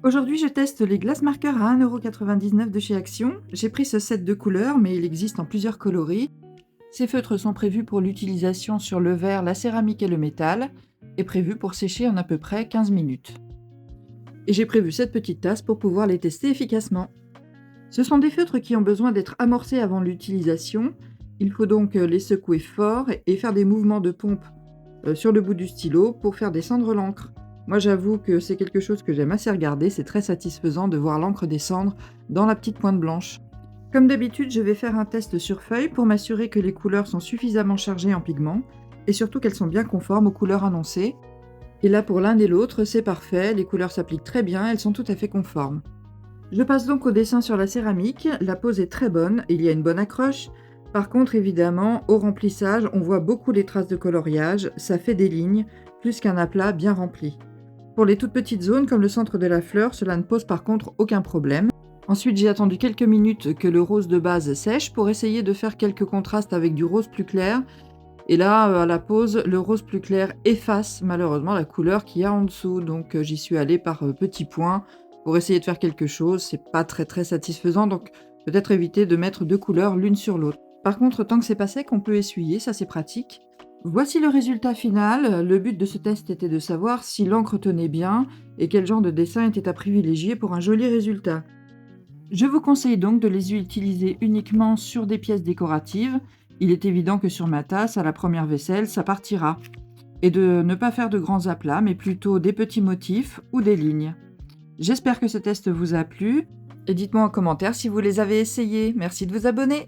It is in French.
Aujourd'hui, je teste les glace marqueurs à 1,99 € de chez Action. J'ai pris ce set de couleurs, mais il existe en plusieurs coloris. Ces feutres sont prévus pour l'utilisation sur le verre, la céramique et le métal, et prévus pour sécher en à peu près 15 minutes. Et j'ai prévu cette petite tasse pour pouvoir les tester efficacement. Ce sont des feutres qui ont besoin d'être amorcés avant l'utilisation. Il faut donc les secouer fort et faire des mouvements de pompe sur le bout du stylo pour faire descendre l'encre. Moi, j'avoue que c'est quelque chose que j'aime assez regarder, c'est très satisfaisant de voir l'encre descendre dans la petite pointe blanche. Comme d'habitude, je vais faire un test sur feuille pour m'assurer que les couleurs sont suffisamment chargées en pigments et surtout qu'elles sont bien conformes aux couleurs annoncées. Et là, pour l'un et l'autre, c'est parfait, les couleurs s'appliquent très bien, elles sont tout à fait conformes. Je passe donc au dessin sur la céramique, la pose est très bonne, il y a une bonne accroche. Par contre, évidemment, au remplissage, on voit beaucoup les traces de coloriage, ça fait des lignes, plus qu'un aplat bien rempli. Pour les toutes petites zones, comme le centre de la fleur, cela ne pose par contre aucun problème. Ensuite, j'ai attendu quelques minutes que le rose de base sèche pour essayer de faire quelques contrastes avec du rose plus clair. Et là, à la pose, le rose plus clair efface malheureusement la couleur qu'il y a en dessous. Donc j'y suis allée par petits points pour essayer de faire quelque chose. C'est pas très satisfaisant, donc peut-être éviter de mettre deux couleurs l'une sur l'autre. Par contre, tant que c'est pas sec, on peut essuyer, ça c'est pratique. Voici le résultat final. Le but de ce test était de savoir si l'encre tenait bien et quel genre de dessin était à privilégier pour un joli résultat. Je vous conseille donc de les utiliser uniquement sur des pièces décoratives. Il est évident que sur ma tasse, à la première vaisselle, ça partira. Et de ne pas faire de grands aplats, mais plutôt des petits motifs ou des lignes. J'espère que ce test vous a plu. Et dites-moi en commentaire si vous les avez essayés. Merci de vous abonner.